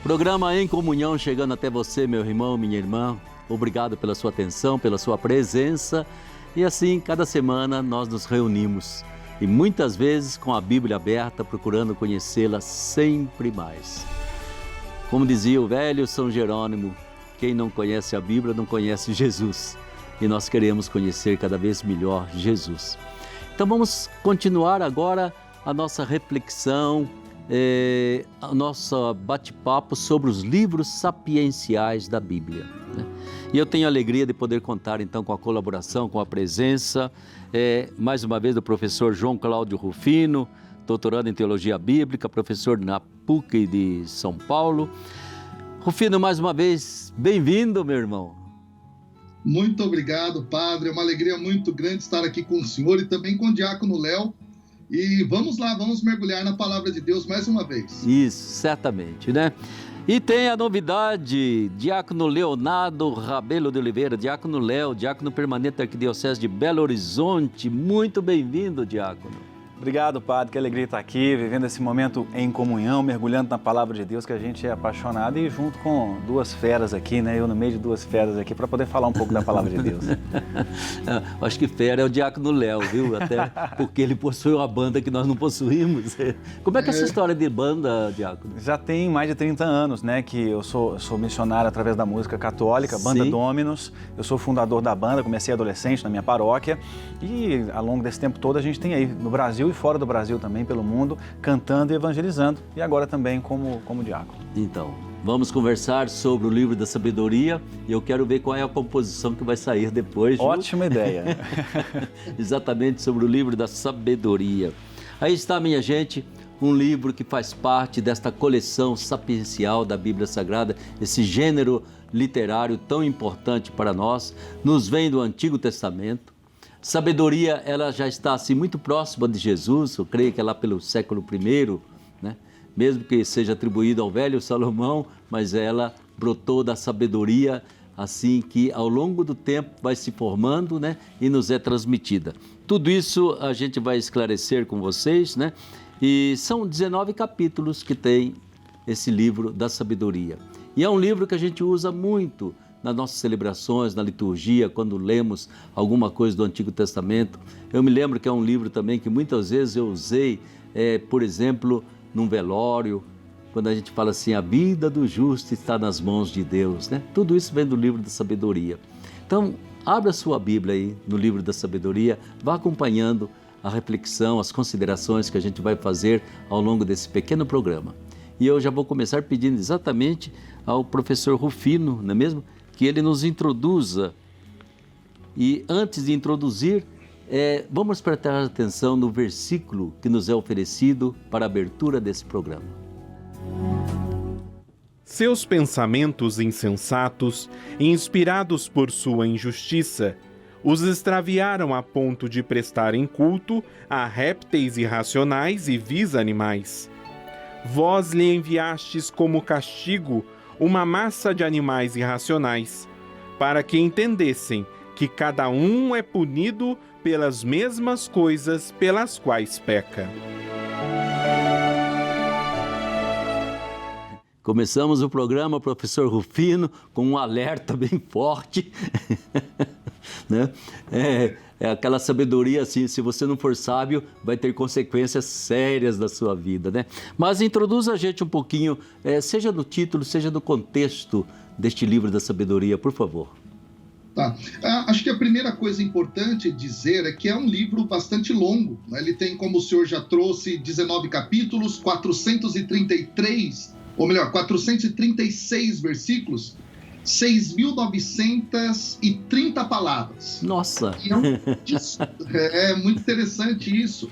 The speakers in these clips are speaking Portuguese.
Programa Em Comunhão chegando até você, meu irmão, minha irmã. Obrigado pela sua atenção, pela sua presença. E assim, cada semana nós nos reunimos. E muitas vezes com a Bíblia aberta, procurando conhecê-la sempre mais. Como dizia o velho São Jerônimo, quem não conhece a Bíblia não conhece Jesus. E nós queremos conhecer cada vez melhor Jesus. Então vamos continuar agora a nossa reflexão, o nosso bate-papo sobre os livros sapienciais da Bíblia, né? E eu tenho a alegria de poder contar então com a colaboração, com a presença, mais uma vez do professor João Cláudio Rufino, doutorando em Teologia Bíblica, professor na PUC de São Paulo. Rufino, mais uma vez, bem-vindo, meu irmão. Muito obrigado, padre. É uma alegria muito grande estar aqui com o senhor e também com o diácono Léo. E vamos lá, vamos mergulhar na palavra de Deus mais uma vez. Isso, certamente, né? E tem a novidade, diácono Leonardo Rabelo de Oliveira, diácono Léo, diácono permanente da Arquidiocese de Belo Horizonte. Muito bem-vindo, diácono. Obrigado, padre, que alegria estar aqui, vivendo esse momento em comunhão, mergulhando na palavra de Deus, que a gente é apaixonado, e junto com duas feras aqui, né? Eu no meio de duas feras aqui, para poder falar um pouco da palavra de Deus. Acho que fera é o diácono Léo, viu? Até porque ele possui uma banda que nós não possuímos. Como é que é essa história de banda, diácono? Já tem mais de 30 anos, né, que eu sou missionário através da música católica, Banda Dominus. Eu sou fundador da banda, comecei adolescente na minha paróquia, e ao longo desse tempo todo a gente tem aí no Brasil e fora do Brasil também, pelo mundo, cantando e evangelizando, e agora também como diácono. Então, vamos conversar sobre o livro da sabedoria, e eu quero ver qual é a composição que vai sair depois. Ótima ideia. Exatamente sobre o livro da sabedoria. Aí está, minha gente, um livro que faz parte desta coleção sapiencial da Bíblia Sagrada, esse gênero literário tão importante para nós, nos vem do Antigo Testamento. Sabedoria, ela já está assim muito próxima de Jesus, eu creio que é lá pelo século I, né? Mesmo que seja atribuída ao velho Salomão, mas ela brotou da sabedoria, assim que ao longo do tempo vai se formando, né? E nos é transmitida. Tudo isso a gente vai esclarecer com vocês, né? E são 19 capítulos que tem esse livro da sabedoria. E é um livro que a gente usa muito nas nossas celebrações, na liturgia, quando lemos alguma coisa do Antigo Testamento. Eu me lembro que é um livro também que muitas vezes eu usei, por exemplo, num velório, quando a gente fala assim, a vida do justo está nas mãos de Deus, né? Tudo isso vem do livro da sabedoria. Então, abra a sua Bíblia aí no livro da sabedoria, vá acompanhando a reflexão, as considerações que a gente vai fazer ao longo desse pequeno programa. E eu já vou começar pedindo exatamente ao professor Rufino, não é mesmo? Que ele nos introduza. E antes de introduzir, vamos prestar atenção no versículo que nos é oferecido para a abertura desse programa. Seus pensamentos insensatos, inspirados por sua injustiça, os extraviaram a ponto de prestarem culto a répteis irracionais e vis animais. Vós lhe enviastes como castigo uma massa de animais irracionais, para que entendessem que cada um é punido pelas mesmas coisas pelas quais peca. Começamos o programa, professor Rufino, com um alerta bem forte, né? É aquela sabedoria assim, se você não for sábio, vai ter consequências sérias na sua vida, né? Mas introduza a gente um pouquinho, seja no título, seja no contexto deste livro da sabedoria, por favor. Tá. Acho que a primeira coisa importante dizer é que é um livro bastante longo, né? Ele tem, como o senhor já trouxe, 19 capítulos, 436 versículos, 6.930 palavras. Nossa! É muito interessante isso.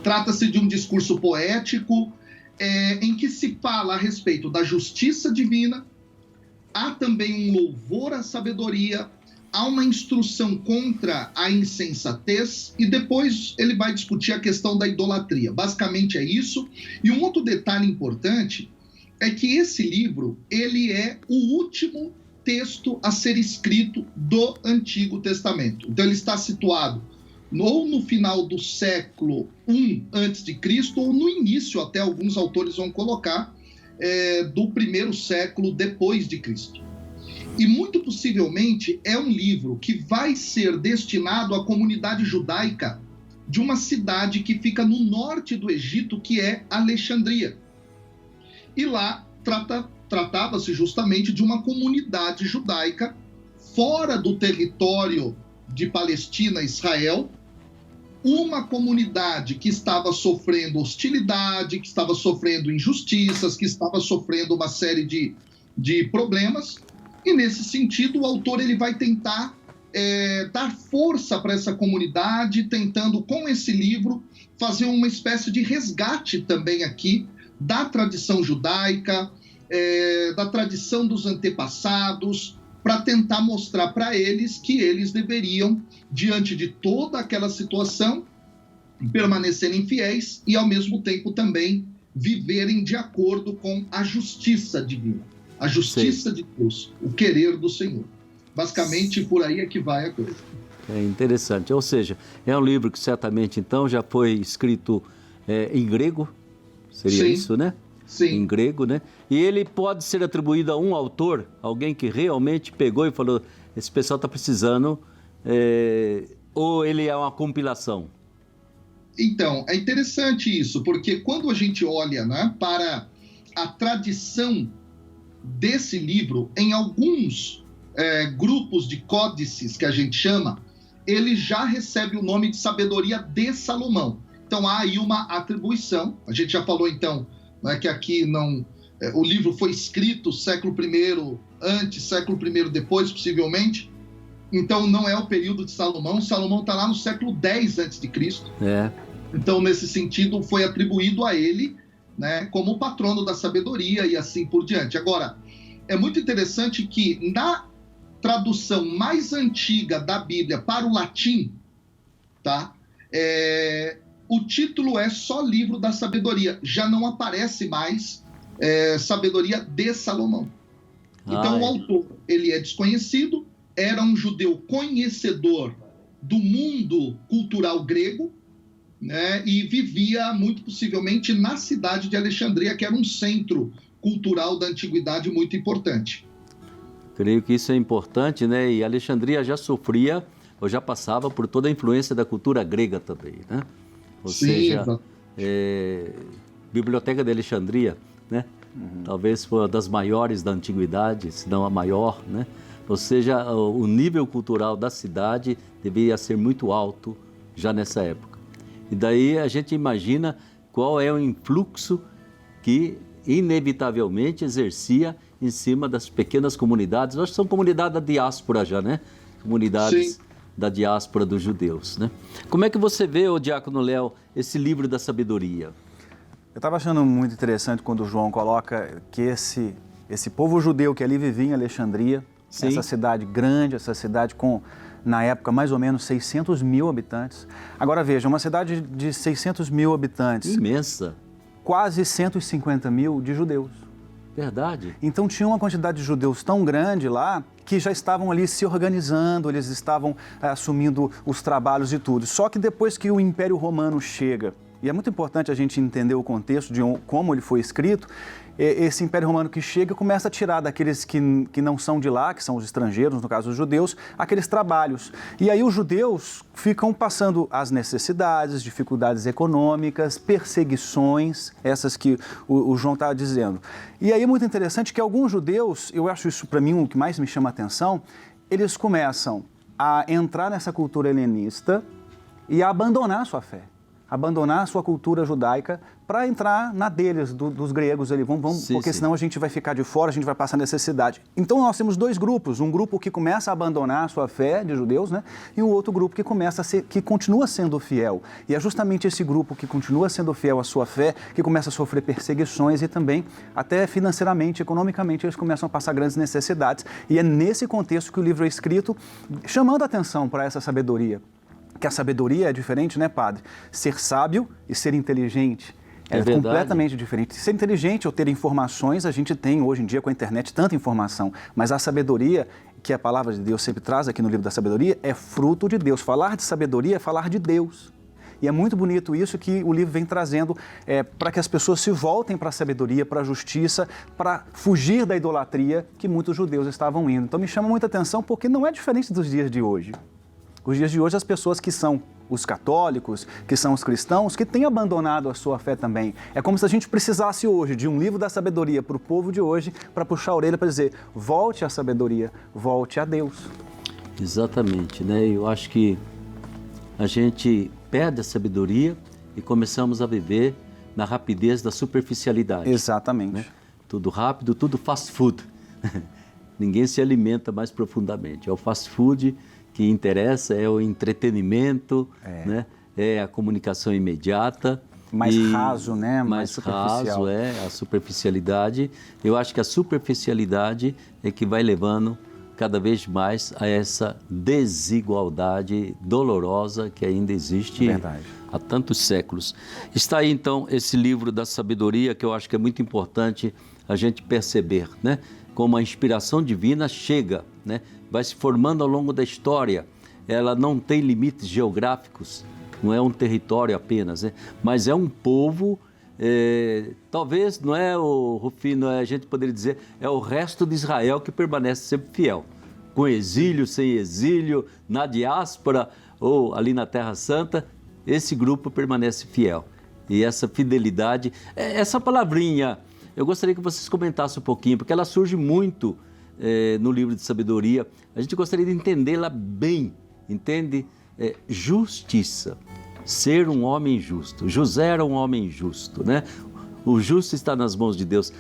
Trata-se de um discurso poético em que se fala a respeito da justiça divina, há também um louvor à sabedoria, há uma instrução contra a insensatez e depois ele vai discutir a questão da idolatria. Basicamente é isso. E um outro detalhe importante é que esse livro, ele é o último texto a ser escrito do Antigo Testamento. Então ele está situado ou no final do século I a.C., ou no início, até alguns autores vão colocar, do primeiro século depois de Cristo. E muito possivelmente é um livro que vai ser destinado à comunidade judaica de uma cidade que fica no norte do Egito, que é Alexandria. E lá tratava-se justamente de uma comunidade judaica fora do território de Palestina e Israel, uma comunidade que estava sofrendo hostilidade, que estava sofrendo injustiças, que estava sofrendo uma série de problemas. E nesse sentido, o autor ele vai tentar dar força para essa comunidade, tentando com esse livro fazer uma espécie de resgate também aqui da tradição judaica, da tradição dos antepassados, para tentar mostrar para eles que eles deveriam, diante de toda aquela situação, permanecerem fiéis e, ao mesmo tempo, também viverem de acordo com a justiça divina, a justiça de Deus, o querer do Senhor. Basicamente, por aí é que vai a coisa. É interessante. Ou seja, é um livro que certamente, então, já foi escrito em grego, seria isso, né? Sim. Em grego, né? E ele pode ser atribuído a um autor, alguém que realmente pegou e falou, esse pessoal está precisando, ou ele é uma compilação? Então, é interessante isso, porque quando a gente olha, né, para a tradição desse livro, em alguns grupos de códices que a gente chama, ele já recebe o nome de Sabedoria de Salomão. Então há aí uma atribuição. A gente já falou então, né, que aqui não, o livro foi escrito século I antes, século I depois, possivelmente. Então não é o período de Salomão. Salomão está lá no século X a.C. Então nesse sentido foi atribuído a ele, né, como patrono da sabedoria e assim por diante. Agora, é muito interessante que na tradução mais antiga da Bíblia para o latim, tá? O título é só Livro da Sabedoria, já não aparece mais Sabedoria de Salomão. Então o autor, ele é desconhecido, era um judeu conhecedor do mundo cultural grego, né, e vivia muito possivelmente na cidade de Alexandria, que era um centro cultural da antiguidade muito importante. Creio que isso é importante, né? E Alexandria já sofria, ou já passava por toda a influência da cultura grega também, né? Ou seja, Biblioteca de Alexandria, né? Talvez foi uma das maiores da antiguidade, se não a maior, né? Ou seja, o nível cultural da cidade devia ser muito alto já nessa época. E daí a gente imagina qual é o influxo que inevitavelmente exercia em cima das pequenas comunidades. Acho que são comunidades da diáspora já, né? Comunidades da diáspora dos judeus, né? Como é que você vê, ô Diácono Léo, esse livro da sabedoria? Eu estava achando muito interessante quando o João coloca que esse povo judeu que ali vivia em Alexandria, essa cidade grande, essa cidade com, na época, mais ou menos 600 mil habitantes. Agora veja, uma cidade de 600 mil habitantes. Imensa. Quase 150 mil de judeus. Verdade. Então tinha uma quantidade de judeus tão grande lá que já estavam ali se organizando, eles estavam assumindo os trabalhos e tudo. Só que depois que o Império Romano chega, e é muito importante a gente entender o contexto de como ele foi escrito, esse Império Romano que chega começa a tirar daqueles que não são de lá, que são os estrangeiros, no caso os judeus, aqueles trabalhos. E aí os judeus ficam passando as necessidades, dificuldades econômicas, perseguições, essas que o João está dizendo. E aí é muito interessante que alguns judeus, eu acho isso para mim o que mais me chama a atenção, eles começam a entrar nessa cultura helenista e a abandonar a sua fé. Abandonar a sua cultura judaica para entrar na deles, dos gregos ali, porque senão a gente vai ficar de fora, a gente vai passar necessidade. Então nós temos dois grupos, um grupo que começa a abandonar a sua fé de judeus, né? E um outro grupo que continua sendo fiel. E é justamente esse grupo que continua sendo fiel à sua fé que começa a sofrer perseguições e também, até financeiramente, economicamente, eles começam a passar grandes necessidades. E é nesse contexto que o livro é escrito, chamando a atenção para essa sabedoria. Que a sabedoria é diferente, né, padre? Ser sábio e ser inteligente é completamente diferente. Ser inteligente ou ter informações, a gente tem hoje em dia com a internet tanta informação, mas a sabedoria, que a palavra de Deus sempre traz aqui no livro da sabedoria, é fruto de Deus. Falar de sabedoria é falar de Deus. E é muito bonito isso que o livro vem trazendo para que as pessoas se voltem para a sabedoria, para a justiça, para fugir da idolatria que muitos judeus estavam indo. Então me chama muita atenção porque não é diferente dos dias de hoje. Os dias de hoje, as pessoas que são os católicos, que são os cristãos, que têm abandonado a sua fé também. É como se a gente precisasse hoje de um livro da sabedoria para o povo de hoje, para puxar a orelha para dizer, volte à sabedoria, volte a Deus. Exatamente, né? Eu acho que a gente perde a sabedoria e começamos a viver na rapidez da superficialidade. Exatamente. Né? Tudo rápido, tudo fast food. Ninguém se alimenta mais profundamente. É o fast food que interessa, é o entretenimento, né? É a comunicação imediata. Mais raso, né? Mais raso, a superficialidade. Eu acho que a superficialidade é que vai levando cada vez mais a essa desigualdade dolorosa que ainda existe há tantos séculos. Está aí, então, esse livro da sabedoria, que eu acho que é muito importante a gente perceber, né? Como a inspiração divina chega, né? Vai se formando ao longo da história. Ela não tem limites geográficos, não é um território apenas, né? Mas é um povo, talvez, não é o Rufino, a gente poderia dizer, é o resto de Israel que permanece sempre fiel. Com exílio, sem exílio, na diáspora ou ali na Terra Santa, esse grupo permanece fiel. E essa fidelidade, essa palavrinha, eu gostaria que vocês comentassem um pouquinho, porque ela surge muito no livro de sabedoria. A gente gostaria de entendê-la bem, entende? Justiça, ser um homem justo. José era um homem justo, né? O justo está nas mãos de Deus.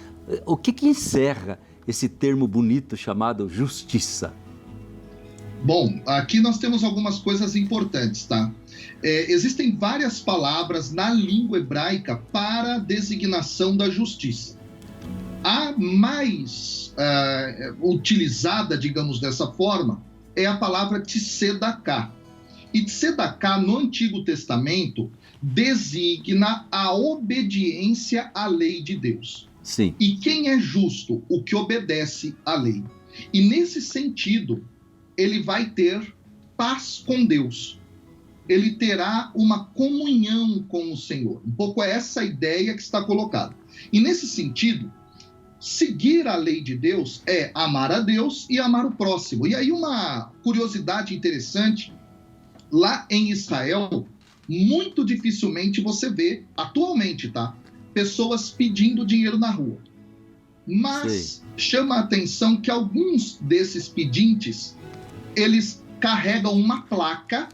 O que encerra esse termo bonito chamado justiça? Bom, aqui nós temos algumas coisas importantes, tá? Existem várias palavras na língua hebraica para a designação da justiça. A mais utilizada, digamos dessa forma, é a palavra tzedaká. E tzedaká, no Antigo Testamento, designa a obediência à lei de Deus. Sim. E quem é justo? O que obedece à lei. E nesse sentido, ele vai ter paz com Deus. Ele terá uma comunhão com o Senhor. Um pouco essa a ideia que está colocada. E nesse sentido, seguir a lei de Deus é amar a Deus e amar o próximo. E aí uma curiosidade interessante, lá em Israel, muito dificilmente você vê, atualmente, tá? Pessoas pedindo dinheiro na rua. Mas chama a atenção que alguns desses pedintes, eles carregam uma placa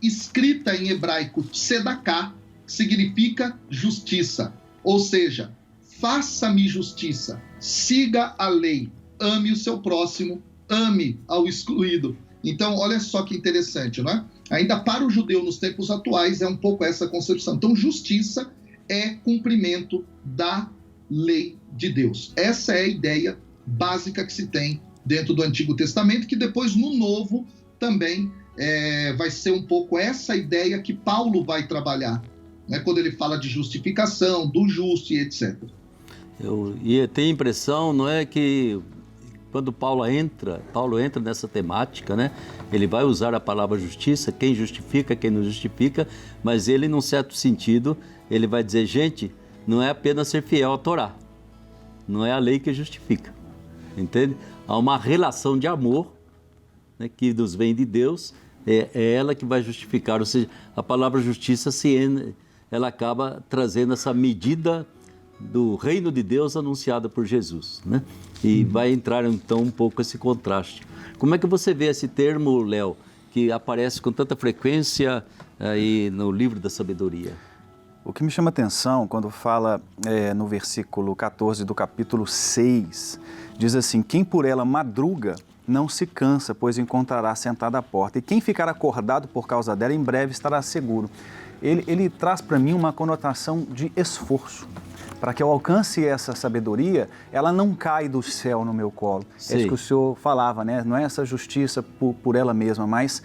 escrita em hebraico tzedaká, que significa justiça. Ou seja, faça-me justiça, siga a lei, ame o seu próximo, ame ao excluído. Então, olha só que interessante, não é? Ainda para o judeu nos tempos atuais é um pouco essa concepção. Então, justiça é cumprimento da lei de Deus. Essa é a ideia básica que se tem dentro do Antigo Testamento, que depois no Novo também vai ser um pouco essa ideia que Paulo vai trabalhar, né? Quando ele fala de justificação, do justo e etc. Eu tenho a impressão, não é, que quando Paulo entra nessa temática, né? Ele vai usar a palavra justiça, quem justifica, quem não justifica, mas ele, num certo sentido, ele vai dizer, gente, não é apenas ser fiel à Torá, não é a lei que justifica, entende? Há uma relação de amor, né, que nos vem de Deus, é ela que vai justificar, ou seja, a palavra justiça, ela acaba trazendo essa medida do reino de Deus anunciada por Jesus, né? E vai entrar então um pouco esse contraste. Como é que você vê esse termo, Léo, que aparece com tanta frequência aí no livro da sabedoria? O que me chama atenção quando fala no versículo 14 do capítulo 6, diz assim, quem por ela madruga não se cansa, pois encontrará sentada à porta, e quem ficar acordado por causa dela, em breve estará seguro. Ele traz para mim uma conotação de esforço. Para que eu alcance essa sabedoria, ela não cai do céu no meu colo. Sim. É isso que o senhor falava, né? Não é essa justiça por ela mesma, mas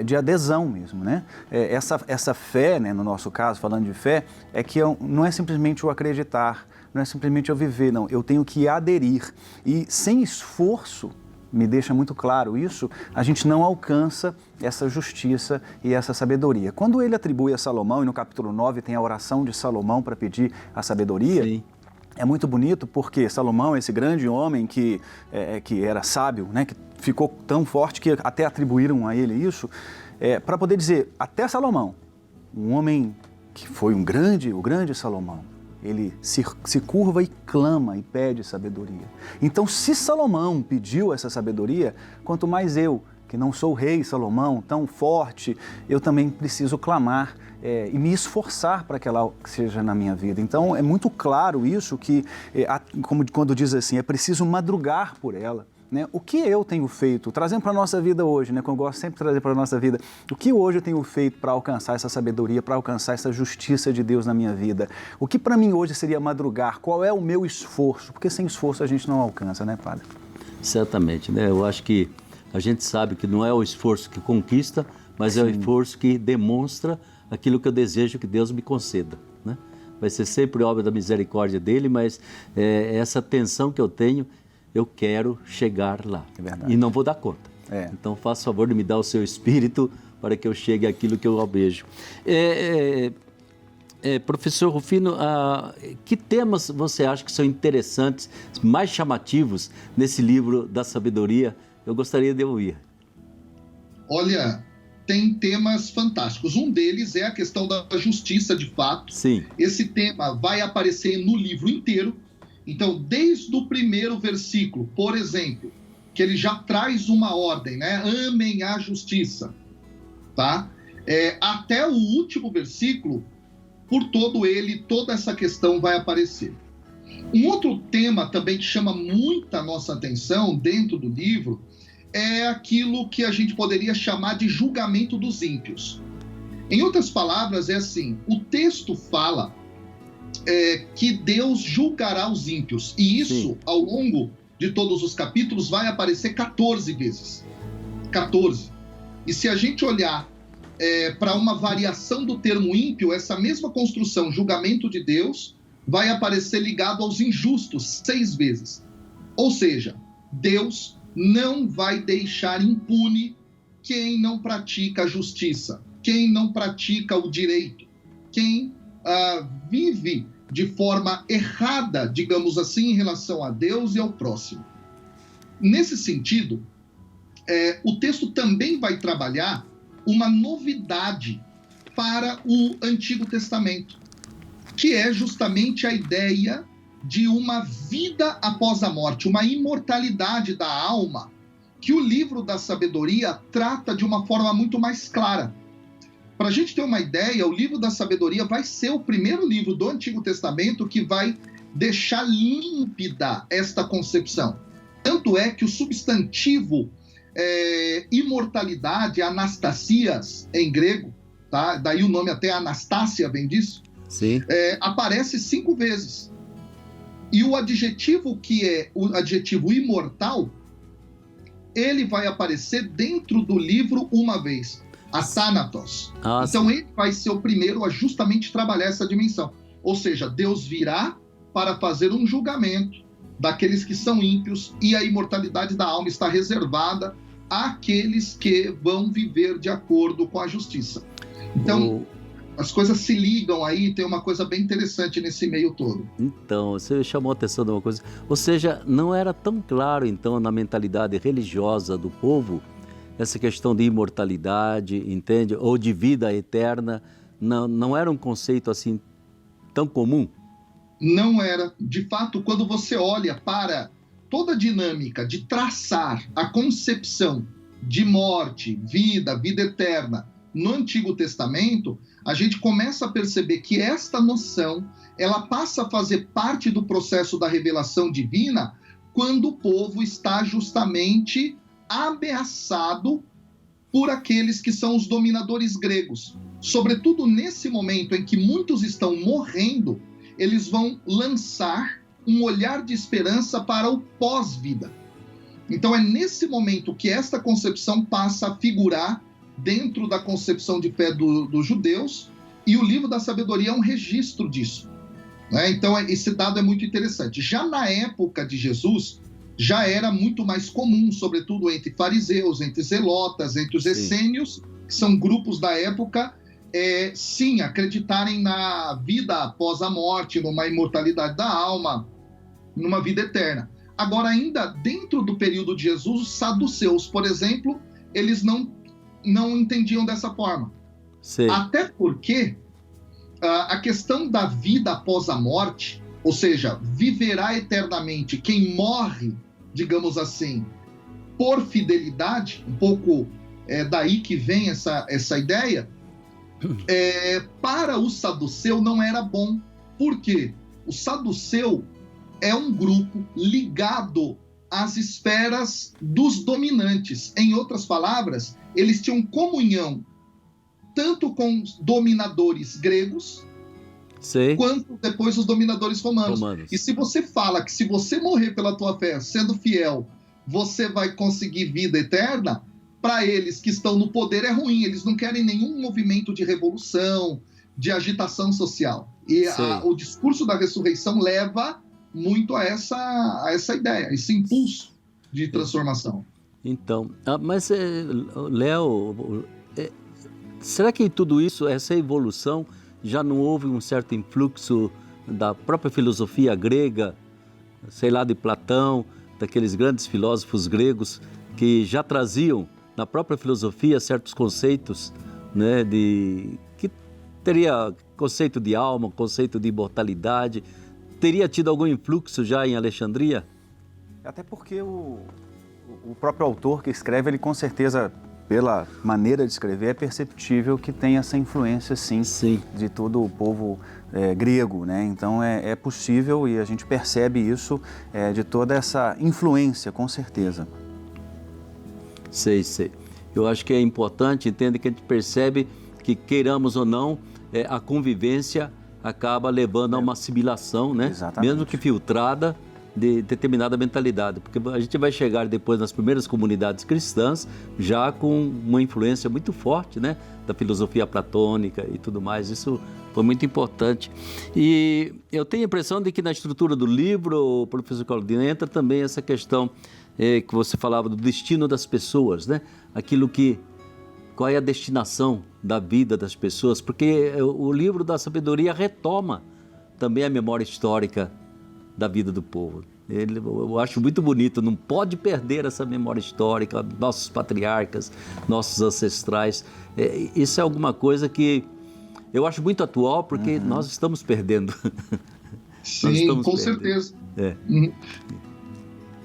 de adesão mesmo, né? Essa fé, né, no nosso caso, falando de fé, é que não é simplesmente o acreditar, não é simplesmente eu viver, não. Eu tenho que aderir. E sem esforço, me deixa muito claro isso, a gente não alcança essa justiça e essa sabedoria. Quando ele atribui a Salomão, e no capítulo 9 tem a oração de Salomão para pedir a sabedoria, Sim. é muito bonito porque Salomão, esse grande homem que era sábio, né, que ficou tão forte que até atribuíram a ele isso, para poder dizer, até Salomão, um homem que foi o grande Salomão, ele se curva e clama e pede sabedoria. Então, se Salomão pediu essa sabedoria, quanto mais eu, que não sou o rei Salomão, tão forte, eu também preciso clamar e me esforçar para que ela seja na minha vida. Então, é muito claro isso, que, como quando diz assim, é preciso madrugar por ela. Né? O que eu tenho feito, trazendo para a nossa vida hoje, né? Como eu gosto sempre de trazer para a nossa vida, o que hoje eu tenho feito para alcançar essa sabedoria, para alcançar essa justiça de Deus na minha vida? O que para mim hoje seria madrugar? Qual é o meu esforço? Porque sem esforço a gente não alcança, né, Padre? Certamente, né? Eu acho que a gente sabe que não é o esforço que conquista, mas Sim. é o esforço que demonstra aquilo que eu desejo que Deus me conceda, né? Vai ser sempre obra da misericórdia dele, mas essa tensão que eu tenho, eu quero chegar lá. É verdade. E não vou dar conta. Então, faça o favor de me dar o seu espírito para que eu chegue àquilo que eu almejo. Professor Rufino, que temas você acha que são interessantes, mais chamativos nesse livro da sabedoria? Eu gostaria de ouvir. Olha, tem temas fantásticos. Um deles é a questão da justiça, de fato. Sim. Esse tema vai aparecer no livro inteiro. Então, desde o primeiro versículo, por exemplo, que ele já traz uma ordem, né? Amem a justiça, tá? Até o último versículo, por todo ele, toda essa questão vai aparecer. Um outro tema também que chama muita nossa atenção dentro do livro é aquilo que a gente poderia chamar de julgamento dos ímpios. Em outras palavras, é assim, o texto fala que Deus julgará os ímpios. E isso, Sim. ao longo de todos os capítulos, vai aparecer 14 vezes. 14. E se a gente olhar para uma variação do termo ímpio, essa mesma construção, julgamento de Deus, vai aparecer ligado aos injustos 6 vezes. Ou seja, Deus não vai deixar impune quem não pratica a justiça, quem não pratica o direito, quem vive de forma errada, digamos assim, em relação a Deus e ao próximo. Nesse sentido, o texto também vai trabalhar uma novidade para o Antigo Testamento, que é justamente a ideia de uma vida após a morte, uma imortalidade da alma, que o livro da sabedoria trata de uma forma muito mais clara. Para a gente ter uma ideia, o livro da sabedoria vai ser o primeiro livro do Antigo Testamento que vai deixar límpida esta concepção. Tanto é que o substantivo imortalidade, anastasias em grego, tá? Daí o nome até Anastácia vem disso, Sim. Aparece 5 vezes. E o adjetivo que é o adjetivo imortal, ele vai aparecer dentro do livro uma vez. Athanatos. Então ele vai ser o primeiro a justamente trabalhar essa dimensão. Ou seja, Deus virá para fazer um julgamento daqueles que são ímpios e a imortalidade da alma está reservada àqueles que vão viver de acordo com a justiça. Então, as coisas se ligam aí, tem uma coisa bem interessante nesse meio todo. Então, você chamou a atenção de uma coisa. Ou seja, não era tão claro, então, na mentalidade religiosa do povo, essa questão de imortalidade, entende? Ou de vida eterna, não era um conceito assim tão comum? Não era. De fato, quando você olha para toda a dinâmica de traçar a concepção de morte, vida eterna no Antigo Testamento, a gente começa a perceber que esta noção, ela passa a fazer parte do processo da revelação divina quando o povo está justamente ameaçado por aqueles que são os dominadores gregos. Sobretudo nesse momento em que muitos estão morrendo, eles vão lançar um olhar de esperança para o pós-vida. Então é nesse momento que esta concepção passa a figurar dentro da concepção de fé dos judeus, e o livro da sabedoria é um registro disso, né? Então esse dado é muito interessante. Já na época de Jesus, já era muito mais comum, sobretudo entre fariseus, entre zelotas, entre os essênios, que são grupos da época, sim, acreditarem na vida após a morte, numa imortalidade da alma, numa vida eterna. Agora, ainda dentro do período de Jesus, os saduceus, por exemplo, eles não entendiam dessa forma. Sim. Até porque a questão da vida após a morte, ou seja, viverá eternamente quem morre, digamos assim, por fidelidade, um pouco daí que vem essa ideia, para o saduceu não era bom. Por quê? O saduceu é um grupo ligado às esferas dos dominantes. Em outras palavras, eles tinham comunhão tanto com os dominadores gregos, quanto depois os dominadores romanos. E se você fala que se você morrer pela tua fé, sendo fiel, você vai conseguir vida eterna, para eles que estão no poder é ruim. Eles não querem nenhum movimento de revolução, de agitação social. E o discurso da ressurreição leva muito a essa ideia, esse impulso de transformação. Então, mas Léo, será que tudo isso, essa evolução, já não houve um certo influxo da própria filosofia grega, sei lá, de Platão, daqueles grandes filósofos gregos que já traziam na própria filosofia certos conceitos, né, que teria conceito de alma, conceito de imortalidade, teria tido algum influxo já em Alexandria? Até porque o próprio autor que escreve, ele com certeza, pela maneira de escrever, é perceptível que tem essa influência, sim. De todo o povo grego, né? Então é possível, e a gente percebe isso de toda essa influência, com certeza. Sei. Eu acho que é importante, entende, que a gente percebe que, queiramos ou não, a convivência acaba levando a uma assimilação, né? Exatamente. Mesmo que filtrada, de determinada mentalidade, porque a gente vai chegar depois nas primeiras comunidades cristãs já com uma influência muito forte, né, da filosofia platônica e tudo mais. Isso foi muito importante. E eu tenho a impressão de que na estrutura do livro, professor Claudino, entra também essa questão que você falava do destino das pessoas, né? Qual é a destinação da vida das pessoas, porque o livro da sabedoria retoma também a memória histórica da vida do povo. Eu acho muito bonito, não pode perder essa memória histórica, nossos patriarcas, nossos ancestrais. Isso é alguma coisa que eu acho muito atual, porque nós estamos perdendo. Sim, com certeza.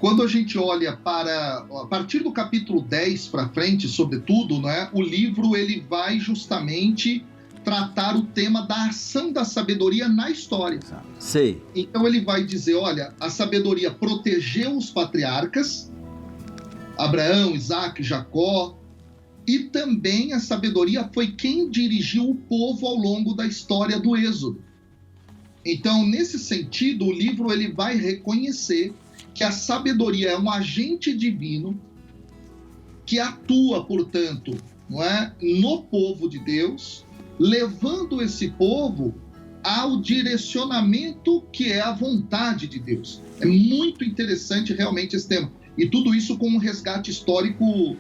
Quando a gente olha a partir do capítulo 10 para frente, sobretudo, né, o livro ele vai justamente tratar o tema da ação da sabedoria na história. Sei. Então ele vai dizer, olha, a sabedoria protegeu os patriarcas, Abraão, Isaac, Jacó, e também a sabedoria foi quem dirigiu o povo ao longo da história do Êxodo. Então, nesse sentido, o livro ele vai reconhecer que a sabedoria é um agente divino que atua, portanto, não é, no povo de Deus, levando esse povo ao direcionamento que é a vontade de Deus. É muito interessante realmente esse tema. E tudo isso com um resgate histórico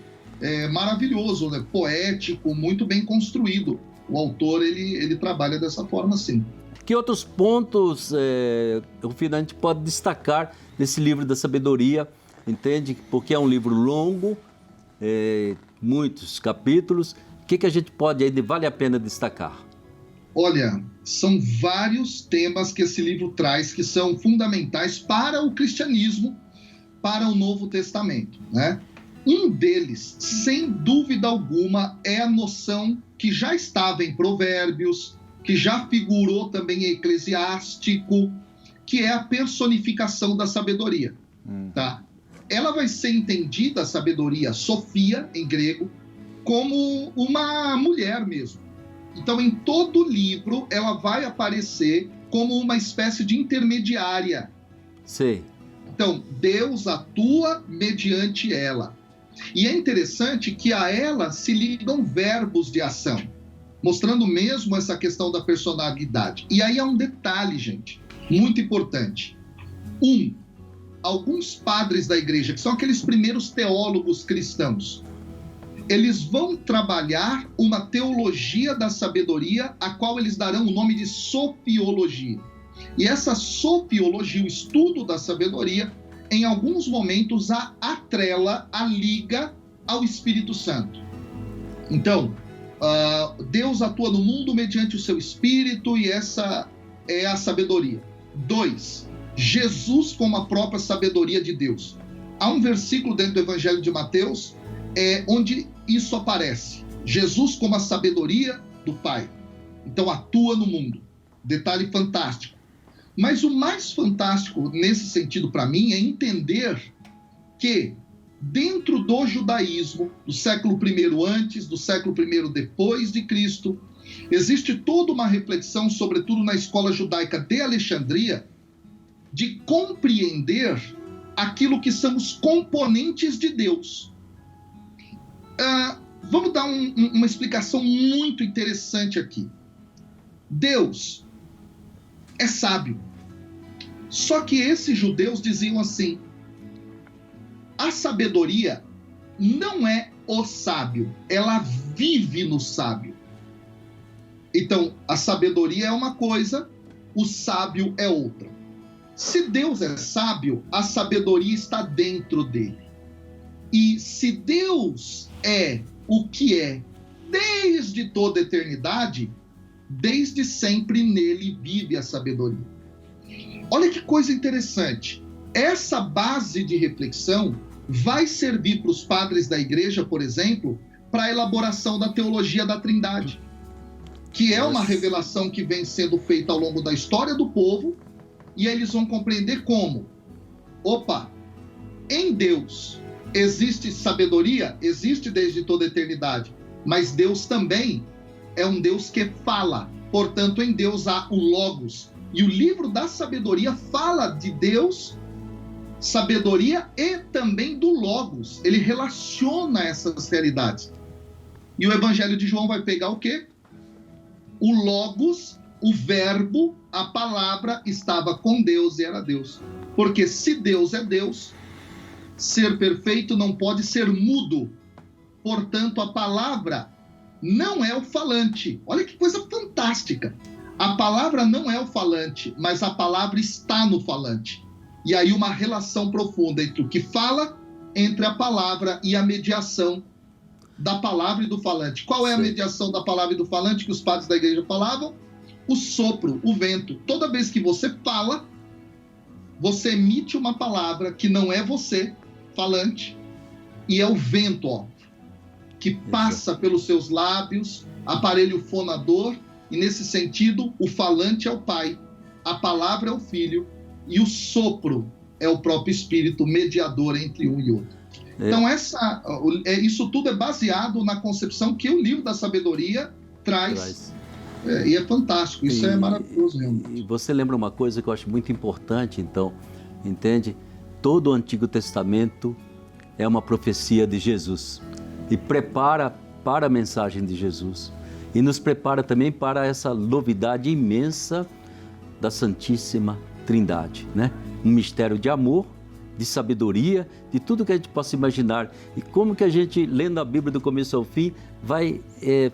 maravilhoso, né? Poético, muito bem construído. O autor ele trabalha dessa forma, sim. Que outros pontos a gente pode destacar nesse livro da sabedoria, entende? Porque é um livro longo, muitos capítulos. O que a gente pode ainda vale a pena destacar? Olha, são vários temas que esse livro traz que são fundamentais para o cristianismo, para o Novo Testamento, né? Um deles, sem dúvida alguma, é a noção que já estava em Provérbios, que já figurou também em Eclesiástico, que é a personificação da sabedoria. Tá? Ela vai ser entendida, a sabedoria, Sofia, em grego, como uma mulher mesmo. Então, em todo livro, ela vai aparecer como uma espécie de intermediária. Sim. Então, Deus atua mediante ela. E é interessante que a ela se ligam verbos de ação, mostrando mesmo essa questão da personalidade. E aí há um detalhe, gente, muito importante. alguns padres da igreja, que são aqueles primeiros teólogos cristãos, eles vão trabalhar uma teologia da sabedoria, a qual eles darão o nome de sofiologia. E essa sofiologia, o estudo da sabedoria, em alguns momentos a atrela, a liga ao Espírito Santo. Então, Deus atua no mundo mediante o seu Espírito, e essa é a sabedoria. 2. Jesus como a própria sabedoria de Deus. Há um versículo dentro do Evangelho de Mateus onde isso aparece. Jesus como a sabedoria do Pai. Então atua no mundo. Detalhe fantástico. Mas o mais fantástico nesse sentido para mim é entender que dentro do judaísmo, do século I antes, do século I depois de Cristo, existe toda uma reflexão, sobretudo na escola judaica de Alexandria, de compreender aquilo que são os componentes de Deus. Vamos dar uma explicação muito interessante aqui. Deus é sábio. Só que esses judeus diziam assim: a sabedoria não é o sábio, ela vive no sábio. Então, a sabedoria é uma coisa, o sábio é outra. Se Deus é sábio, a sabedoria está dentro dele. E se Deus é o que é desde toda a eternidade, desde sempre nele vive a sabedoria. Olha que coisa interessante. Essa base de reflexão vai servir para os padres da igreja, por exemplo, para a elaboração da teologia da Trindade, que é uma revelação que vem sendo feita ao longo da história do povo, e eles vão compreender como, em Deus existe sabedoria, existe desde toda a eternidade, mas Deus também é um Deus que fala, portanto em Deus há o Logos, e o livro da sabedoria fala de Deus, sabedoria e também do Logos, ele relaciona essas realidades. E o Evangelho de João vai pegar o quê? O Logos, o verbo, a palavra estava com Deus e era Deus. Porque se Deus é Deus, ser perfeito não pode ser mudo. Portanto, a palavra não é o falante. Olha que coisa fantástica. A palavra não é o falante, mas a palavra está no falante. E aí uma relação profunda entre o que fala, entre a palavra e a mediação da palavra e do falante. Qual é a mediação da palavra e do falante que os padres da igreja falavam? O sopro, o vento. Toda vez que você fala, você emite uma palavra que não é você, falante, e é o vento, que passa pelos seus lábios, aparelho fonador, e nesse sentido, o falante é o Pai, a palavra é o Filho, e o sopro é o próprio Espírito, mediador entre um e outro. Então, isso tudo é baseado na concepção que o livro da sabedoria traz. E é fantástico, isso é maravilhoso realmente. E você lembra uma coisa que eu acho muito importante, então, entende? Todo o Antigo Testamento é uma profecia de Jesus e prepara para a mensagem de Jesus e nos prepara também para essa novidade imensa da Santíssima Trindade, né? Um mistério de amor, de sabedoria, de tudo que a gente possa imaginar. E como que a gente, lendo a Bíblia do começo ao fim, vai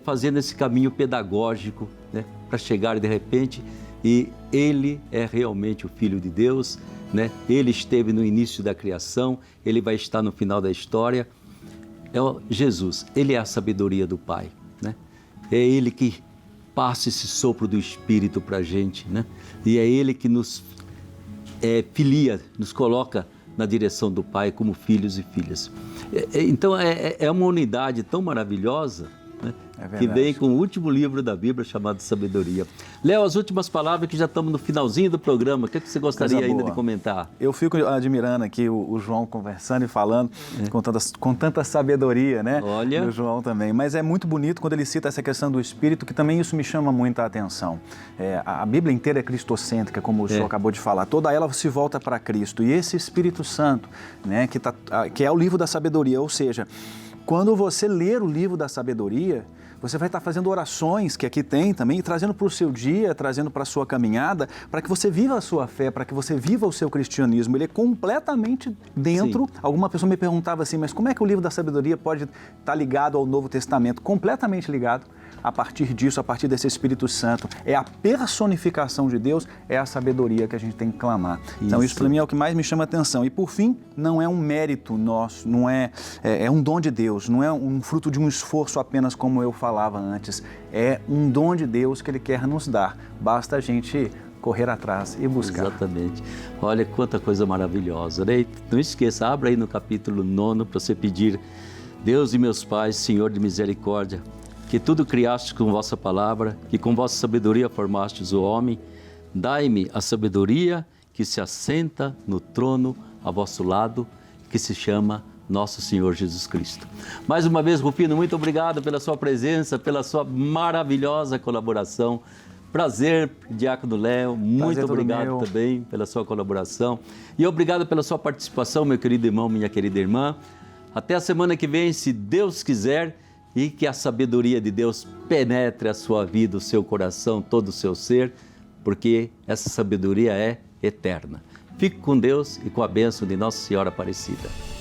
fazendo esse caminho pedagógico, né? Para chegar de repente, e Ele é realmente o Filho de Deus, né? Ele esteve no início da criação, Ele vai estar no final da história. Jesus, Ele é a sabedoria do Pai, né? É Ele que passa esse sopro do Espírito para a gente, né? E é Ele que nos filia, nos coloca na direção do Pai como filhos e filhas. Então é uma unidade tão maravilhosa, né? Que vem com o último livro da Bíblia chamado Sabedoria. Léo, as últimas palavras, que já estamos no finalzinho do programa, o que você gostaria ainda de comentar? Eu fico admirando aqui o João conversando e falando com tanta sabedoria, né? Olha. E o João também. Mas é muito bonito quando ele cita essa questão do Espírito, que também isso me chama muita atenção. A Bíblia inteira é cristocêntrica, como o senhor acabou de falar. Toda ela se volta para Cristo. E esse Espírito Santo, né, que é o livro da sabedoria, ou seja, quando você ler o livro da sabedoria, você vai estar fazendo orações, que aqui tem também, trazendo para o seu dia, trazendo para a sua caminhada, para que você viva a sua fé, para que você viva o seu cristianismo. Ele é completamente dentro. Sim. Alguma pessoa me perguntava assim, mas como é que o livro da sabedoria pode estar ligado ao Novo Testamento? Completamente ligado. A partir disso, a partir desse Espírito Santo, é a personificação de Deus, é a sabedoria que a gente tem que clamar. Então isso para mim é o que mais me chama a atenção. E por fim, não é um mérito nosso, não é um dom de Deus, não é um fruto de um esforço apenas como eu falava antes. É um dom de Deus que Ele quer nos dar. Basta a gente correr atrás e buscar. Exatamente. Olha quanta coisa maravilhosa, né? Não esqueça, abra aí no capítulo 9 para você pedir: Deus e meus pais, Senhor de misericórdia, que tudo criaste com vossa palavra, que com vossa sabedoria formastes o homem, dai-me a sabedoria que se assenta no trono a vosso lado, que se chama nosso Senhor Jesus Cristo. Mais uma vez, Rufino, muito obrigado pela sua presença, pela sua maravilhosa colaboração. Prazer, Diácono Léo, muito obrigado também pela sua colaboração. E obrigado pela sua participação, meu querido irmão, minha querida irmã. Até a semana que vem, se Deus quiser, e que a sabedoria de Deus penetre a sua vida, o seu coração, todo o seu ser, porque essa sabedoria é eterna. Fique com Deus e com a bênção de Nossa Senhora Aparecida.